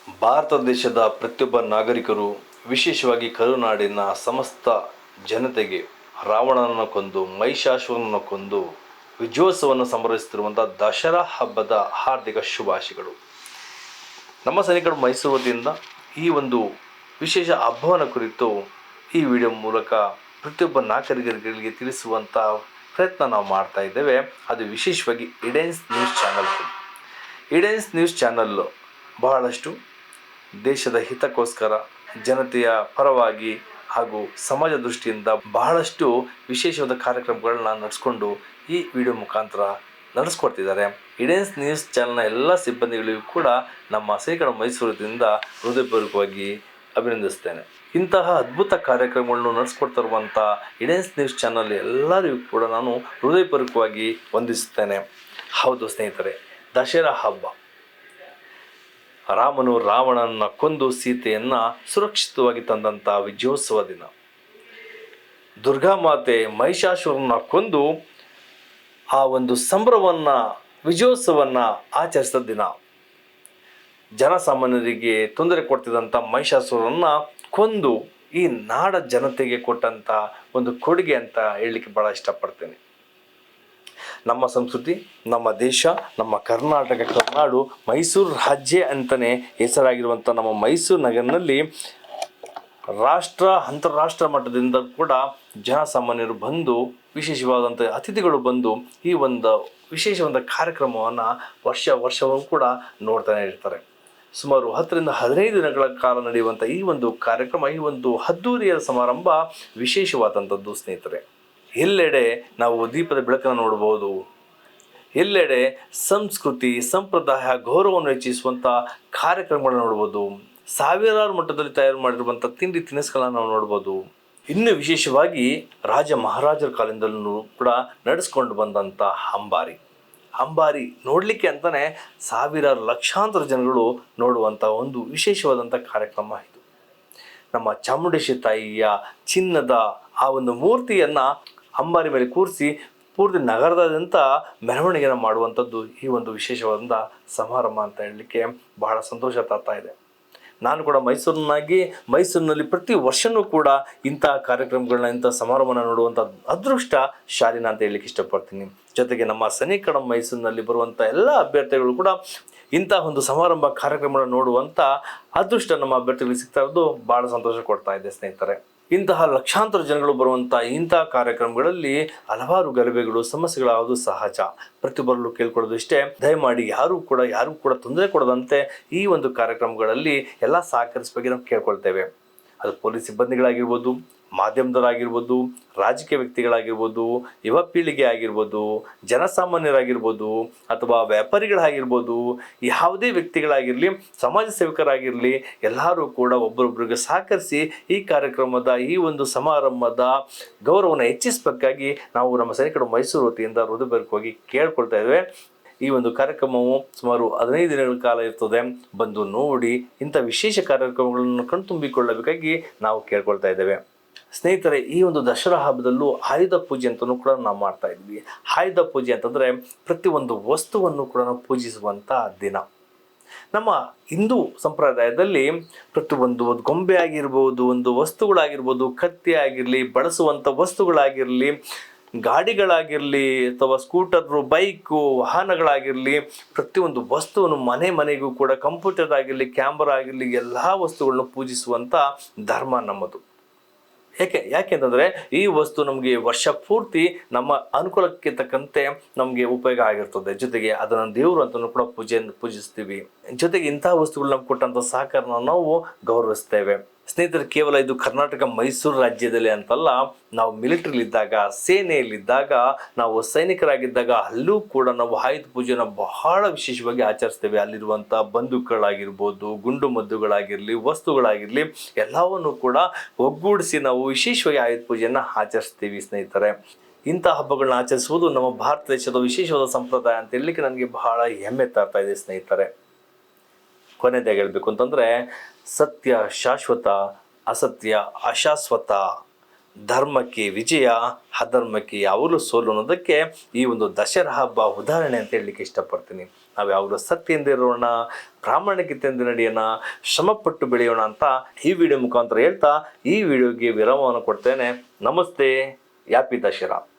ಭಾರತ ದೇಶದ ಪ್ರತಿಯೊಬ್ಬ ನಾಗರಿಕರು, ವಿಶೇಷವಾಗಿ ಕರುನಾಡಿನ ಸಮಸ್ತ ಜನತೆಗೆ ರಾವಣನನ್ನು ಕೊಂದು ಮಹಿಷಾಸುರನನ್ನು ಕೊಂದು ವಿಜಯೋತ್ಸವವನ್ನು ಸಂಭ್ರಮಿಸುತ್ತಿರುವಂಥ ದಸರಾ ಹಬ್ಬದ ಹಾರ್ದಿಕ ಶುಭಾಶಯಗಳು. ನಮ್ಮ ಸೈನಿಕರು ಮೈಸೂರು ವತಿಯಿಂದ ಈ ಒಂದು ವಿಶೇಷ ಹಬ್ಬವನ್ನು ಕುರಿತು ಈ ವಿಡಿಯೋ ಮೂಲಕ ಪ್ರತಿಯೊಬ್ಬ ನಾಗರಿಕರಿಗೆ ತಿಳಿಸುವಂಥ ಪ್ರಯತ್ನ ನಾವು ಮಾಡ್ತಾ ಇದ್ದೇವೆ. ಅದು ವಿಶೇಷವಾಗಿ ಇಡೆನ್ಸ್ ನ್ಯೂಸ್ ಚಾನಲ್. ಇಡೆನ್ಸ್ ನ್ಯೂಸ್ ಚಾನಲ್ ಬಹಳಷ್ಟು ದೇಶದ ಹಿತಕ್ಕೋಸ್ಕರ, ಜನತೆಯ ಪರವಾಗಿ ಹಾಗೂ ಸಮಾಜ ದೃಷ್ಟಿಯಿಂದ ಬಹಳಷ್ಟು ವಿಶೇಷವಾದ ಕಾರ್ಯಕ್ರಮಗಳನ್ನ ನಡೆಸ್ಕೊಂಡು ಈ ವಿಡಿಯೋ ಮುಖಾಂತರ ನಡೆಸ್ಕೊಡ್ತಿದ್ದಾರೆ. ಇಡೆನ್ಸ್ ನ್ಯೂಸ್ ಚಾನಲ್ನ ಎಲ್ಲ ಸಿಬ್ಬಂದಿಗಳಿಗೂ ಕೂಡ ನಮ್ಮ ಸೈನಿಕರ ಮೈಸೂರಿನಿಂದ ಹೃದಯಪೂರ್ವಕವಾಗಿ ಅಭಿನಂದಿಸ್ತೇನೆ. ಇಂತಹ ಅದ್ಭುತ ಕಾರ್ಯಕ್ರಮಗಳನ್ನು ನಡೆಸ್ಕೊಡ್ತಿರುವಂಥ ಇಡೆನ್ಸ್ ನ್ಯೂಸ್ ಚಾನಲ್ ಎಲ್ಲರಿಗೂ ಕೂಡ ನಾನು ಹೃದಯಪೂರ್ವಕವಾಗಿ ವಂದಿಸುತ್ತೇನೆ. ಹೌದು ಸ್ನೇಹಿತರೆ, ದಸರಾ ಹಬ್ಬ, ರಾಮನು ರಾವಣನನ್ನು ಕೊಂದು ಸೀತೆಯನ್ನು ಸುರಕ್ಷಿತವಾಗಿ ತಂದಂಥ ವಿಜಯೋತ್ಸವ ದಿನ. ದುರ್ಗಾಮಾತೆ ಮಹಿಷಾಸುರನ ಕೊಂದು ಆ ಒಂದು ಸಂಭ್ರಮವನ್ನು, ವಿಜಯೋತ್ಸವವನ್ನು ಆಚರಿಸಿದ ದಿನ. ಜನಸಾಮಾನ್ಯರಿಗೆ ತೊಂದರೆ ಕೊಡ್ತಿದ್ದಂಥ ಮಹಿಷಾಸುರನ್ನ ಕೊಂದು ಈ ನಾಡ ಜನತೆಗೆ ಕೊಟ್ಟಂಥ ಒಂದು ಕೊಡುಗೆ ಅಂತ ಹೇಳಲಿಕ್ಕೆ ಭಾಳ ಇಷ್ಟಪಡ್ತೇನೆ. ನಮ್ಮ ಸಂಸ್ಕೃತಿ, ನಮ್ಮ ದೇಶ, ನಮ್ಮ ಕರ್ನಾಡು, ಮೈಸೂರು ರಾಜ್ಯ ಅಂತಲೇ ಹೆಸರಾಗಿರುವಂಥ ನಮ್ಮ ಮೈಸೂರು ನಗರದಲ್ಲಿ ಅಂತಾರಾಷ್ಟ್ರ ಮಟ್ಟದಿಂದ ಕೂಡ ಜನಸಾಮಾನ್ಯರು ಬಂದು, ವಿಶೇಷವಾದಂಥ ಅತಿಥಿಗಳು ಬಂದು ಈ ಒಂದು ವಿಶೇಷವಾದ ಕಾರ್ಯಕ್ರಮವನ್ನು ವರ್ಷವೂ ಕೂಡ ನೋಡ್ತಾನೆ ಇರ್ತಾರೆ. ಸುಮಾರು 10ರಿಂದ 15 ದಿನಗಳ ಕಾಲ ನಡೆಯುವಂಥ ಈ ಒಂದು ಕಾರ್ಯಕ್ರಮ, ಈ ಒಂದು ಅದ್ದೂರಿಯ ಸಮಾರಂಭ ವಿಶೇಷವಾದಂಥದ್ದು ಸ್ನೇಹಿತರೆ. ಎಲ್ಲೆಡೆ ನಾವು ದೀಪದ ಬೆಳಕನ್ನು ನೋಡ್ಬೋದು. ಎಲ್ಲೆಡೆ ಸಂಸ್ಕೃತಿ, ಸಂಪ್ರದಾಯ, ಗೌರವವನ್ನು ಹೆಚ್ಚಿಸುವಂಥ ಕಾರ್ಯಕ್ರಮಗಳನ್ನ ನೋಡ್ಬೋದು. ಸಾವಿರಾರು ಮಟ್ಟದಲ್ಲಿ ತಯಾರು ಮಾಡಿರುವಂಥ ತಿಂಡಿ ತಿನಿಸುಗಳನ್ನ ನಾವು ನೋಡ್ಬೋದು. ಇನ್ನು ವಿಶೇಷವಾಗಿ ರಾಜ ಮಹಾರಾಜರ ಕಾಲದಿಂದಲೂ ಕೂಡ ನಡೆಸ್ಕೊಂಡು ಬಂದಂಥ ಅಂಬಾರಿ ನೋಡಲಿಕ್ಕೆ ಅಂತಲೇ ಸಾವಿರಾರು ಲಕ್ಷಾಂತರ ಜನಗಳು ನೋಡುವಂಥ ಒಂದು ವಿಶೇಷವಾದಂಥ ಕಾರ್ಯಕ್ರಮ ಇದು. ನಮ್ಮ ಚಾಮುಂಡೇಶ್ವರಿ ತಾಯಿಯ ಚಿನ್ನದ ಆ ಒಂದು ಮೂರ್ತಿಯನ್ನು ಅಂಬಾರಿ ಮೇಲೆ ಕೂರಿಸಿ ಪೂರ್ತಿ ನಗರದಾದ್ಯಂತ ಮೆರವಣಿಗೆಯನ್ನು ಮಾಡುವಂಥದ್ದು ಈ ಒಂದು ವಿಶೇಷವಾದಂಥ ಸಮಾರಂಭ ಅಂತ ಹೇಳಲಿಕ್ಕೆ ಬಹಳ ಸಂತೋಷ ತರ್ತಾ ಇದೆ. ನಾನು ಕೂಡ ಮೈಸೂರಿನಲ್ಲಿ ಪ್ರತಿ ವರ್ಷವೂ ಕೂಡ ಇಂಥ ಕಾರ್ಯಕ್ರಮಗಳನ್ನ, ಇಂಥ ಸಮಾರಂಭನ ನೋಡುವಂಥ ಅದೃಷ್ಟ ಶಾಲಿನ ಅಂತ ಹೇಳಲಿಕ್ಕೆ ಇಷ್ಟಪಡ್ತೀನಿ. ಜೊತೆಗೆ ನಮ್ಮ ಸೈನಿಕರ ಮೈಸೂರಿನಲ್ಲಿ ಬರುವಂಥ ಎಲ್ಲ ಅಭ್ಯರ್ಥಿಗಳು ಕೂಡ ಇಂಥ ಒಂದು ಸಮಾರಂಭ ಕಾರ್ಯಕ್ರಮಗಳನ್ನು ನೋಡುವಂಥ ಅದೃಷ್ಟ ನಮ್ಮ ಅಭ್ಯರ್ಥಿಗಳಿಗೆ ಸಿಗ್ತಾ ಇರೋದು ಭಾಳ ಸಂತೋಷ ಕೊಡ್ತಾ ಇದೆ ಸ್ನೇಹಿತರೆ. ಇಂತಹ ಲಕ್ಷಾಂತರ ಜನಗಳು ಬರುವಂಥ ಇಂತಹ ಕಾರ್ಯಕ್ರಮಗಳಲ್ಲಿ ಹಲವಾರು ಗಲಭೆಗಳು, ಸಮಸ್ಯೆಗಳಾಗೋದು ಸಹಜ. ಪ್ರತಿಯೊಬ್ಬರಲ್ಲೂ ಕೇಳ್ಕೊಳ್ಳೋದು ಇಷ್ಟೇ, ದಯಮಾಡಿ ಯಾರು ಕೂಡ ತೊಂದರೆ ಕೊಡದಂತೆ ಈ ಒಂದು ಕಾರ್ಯಕ್ರಮಗಳಲ್ಲಿ ಎಲ್ಲ ಸಹಕರಿಸಬೇಕು ನಾವು ಕೇಳ್ಕೊಳ್ತೇವೆ. ಅದು ಪೊಲೀಸ್ ಸಿಬ್ಬಂದಿಗಳಾಗಿರ್ಬೋದು, ಮಾಧ್ಯಮದವರಾಗಿರ್ಬೋದು, ರಾಜಕೀಯ ವ್ಯಕ್ತಿಗಳಾಗಿರ್ಬೋದು, ಯುವ ಪೀಳಿಗೆ ಆಗಿರ್ಬೋದು, ಜನಸಾಮಾನ್ಯರಾಗಿರ್ಬೋದು, ಅಥವಾ ವ್ಯಾಪಾರಿಗಳಾಗಿರ್ಬೋದು, ಯಾವುದೇ ವ್ಯಕ್ತಿಗಳಾಗಿರಲಿ, ಸಮಾಜ ಸೇವಕರಾಗಿರಲಿ, ಎಲ್ಲರೂ ಕೂಡ ಒಬ್ಬರೊಬ್ಬರಿಗೆ ಸಹಕರಿಸಿ ಈ ಕಾರ್ಯಕ್ರಮದ, ಈ ಒಂದು ಸಮಾರಂಭದ ಗೌರವವನ್ನು ಹೆಚ್ಚಿಸಬೇಕಾಗಿ ನಾವು ನಮ್ಮ ಸೈನಿಕರು ಮೈಸೂರು ವತಿಯಿಂದ ಹೃದಯಪೂರ್ವಕವಾಗಿ ಕೇಳ್ಕೊಳ್ತಾ ಇದ್ದೇವೆ. ಈ ಒಂದು ಕಾರ್ಯಕ್ರಮವು ಸುಮಾರು 15 ದಿನಗಳ ಕಾಲ ಇರ್ತದೆ. ಬಂದು ನೋಡಿ ಇಂಥ ವಿಶೇಷ ಕಾರ್ಯಕ್ರಮಗಳನ್ನು ಕಣ್ತುಂಬಿಕೊಳ್ಳಬೇಕಾಗಿ ನಾವು ಕೇಳ್ಕೊಳ್ತಾ ಇದ್ದೇವೆ. ಸ್ನೇಹಿತರೆ, ಈ ಒಂದು ದಸರಾ ಹಬ್ಬದಲ್ಲೂ ಆಯುಧ ಪೂಜೆ ಅಂತಲೂ ಕೂಡ ನಾವು ಮಾಡ್ತಾ ಇದ್ವಿ. ಆಯುಧ ಪೂಜೆ ಅಂತಂದರೆ ಪ್ರತಿಯೊಂದು ವಸ್ತುವನ್ನು ಕೂಡ ನಾವು ಪೂಜಿಸುವಂಥ ದಿನ. ನಮ್ಮ ಹಿಂದೂ ಸಂಪ್ರದಾಯದಲ್ಲಿ ಪ್ರತಿಯೊಂದು ಗೊಂಬೆ ಆಗಿರ್ಬೋದು, ಒಂದು ವಸ್ತುಗಳಾಗಿರ್ಬೋದು, ಕತ್ತಿ ಆಗಿರಲಿ, ಬಳಸುವಂಥ ವಸ್ತುಗಳಾಗಿರಲಿ, ಗಾಡಿಗಳಾಗಿರಲಿ, ಅಥವಾ ಸ್ಕೂಟರು, ಬೈಕು, ವಾಹನಗಳಾಗಿರಲಿ, ಪ್ರತಿಯೊಂದು ವಸ್ತುವನ್ನು ಮನೆಗೂ ಕೂಡ, ಕಂಪ್ಯೂಟರ್ ಆಗಿರಲಿ, ಕ್ಯಾಮ್ರಾ ಆಗಿರಲಿ, ಎಲ್ಲ ವಸ್ತುಗಳನ್ನು ಪೂಜಿಸುವಂಥ ಧರ್ಮ ನಮ್ಮದು. ಯಾಕೆಂತಂದರೆ ಈ ವಸ್ತು ನಮಗೆ ವರ್ಷ ಪೂರ್ತಿ ನಮ್ಮ ಅನುಕೂಲಕ್ಕೆ ತಕ್ಕಂತೆ ನಮಗೆ ಉಪಯೋಗ ಆಗಿರ್ತದೆ. ಜೊತೆಗೆ ಅದನ್ನು ದೇವರು ಅಂತಲೂ ಕೂಡ ಪೂಜಿಸ್ತೀವಿ. ಜೊತೆಗೆ ಇಂತಹ ವಸ್ತುಗಳು ನಮ್ಗೆ ಕೊಟ್ಟಂಥ ಸಹಕಾರನ ನಾವು ಗೌರವಿಸ್ತೇವೆ. ಸ್ನೇಹಿತರೆ, ಕೇವಲ ಇದು ಕರ್ನಾಟಕ ಮೈಸೂರು ರಾಜ್ಯದಲ್ಲಿ ಅಂತಲ್ಲ, ನಾವು ಮಿಲಿಟರಿಲಿದ್ದಾಗ, ಸೇನೆಯಲ್ಲಿದ್ದಾಗ, ನಾವು ಸೈನಿಕರಾಗಿದ್ದಾಗ ಅಲ್ಲೂ ಕೂಡ ನಾವು ಆಯುಧ ಪೂಜೆನ ಬಹಳ ವಿಶೇಷವಾಗಿ ಆಚರಿಸ್ತೇವೆ. ಅಲ್ಲಿರುವಂಥ ಬಂದೂಕುಗಳಾಗಿರ್ಬೋದು, ಗುಂಡು ಮದ್ದುಗಳಾಗಿರಲಿ, ವಸ್ತುಗಳಾಗಿರಲಿ, ಎಲ್ಲವನ್ನು ಕೂಡ ಒಗ್ಗೂಡಿಸಿ ನಾವು ವಿಶೇಷವಾಗಿ ಆಯುಧ ಪೂಜೆಯನ್ನು ಆಚರಿಸ್ತೀವಿ ಸ್ನೇಹಿತರೆ. ಇಂಥ ಹಬ್ಬಗಳನ್ನ ಆಚರಿಸುವುದು ನಮ್ಮ ಭಾರತ ದೇಶದ ವಿಶೇಷವಾದ ಸಂಪ್ರದಾಯ ಅಂತ ಹೇಳಲಿಕ್ಕೆ ನನಗೆ ಬಹಳ ಹೆಮ್ಮೆ ತರ್ತಾ ಇದೆ ಸ್ನೇಹಿತರೆ. ಕೊನೆಯದಾಗಿ ಹೇಳಬೇಕು ಅಂತಂದರೆ, ಸತ್ಯ ಶಾಶ್ವತ, ಅಸತ್ಯ ಅಶಾಶ್ವತ, ಧರ್ಮಕ್ಕೆ ವಿಜಯ, ಅಧರ್ಮಕ್ಕೆ ಯಾವಾಗಲೂ ಸೋಲು ಅನ್ನೋದಕ್ಕೆ ಈ ಒಂದು ದಸರಾ ಹಬ್ಬ ಉದಾಹರಣೆ ಅಂತ ಹೇಳಲಿಕ್ಕೆ ಇಷ್ಟಪಡ್ತೀನಿ. ನಾವು ಯಾವಾಗಲೂ ಸತ್ಯದಿಂದ ಇರೋಣ, ಪ್ರಾಮಾಣಿಕತೆಯಿಂದ ನಡೆಯೋಣ, ಶ್ರಮಪಟ್ಟು ಬೆಳೆಯೋಣ ಅಂತ ಈ ವಿಡಿಯೋ ಮುಖಾಂತರ ಹೇಳ್ತಾ ಈ ವಿಡಿಯೋಗೆ ವಿರಾಮವನ್ನು ಕೊಡ್ತೇನೆ. ನಮಸ್ತೆ. ಹ್ಯಾಪಿ ದಸರಾ.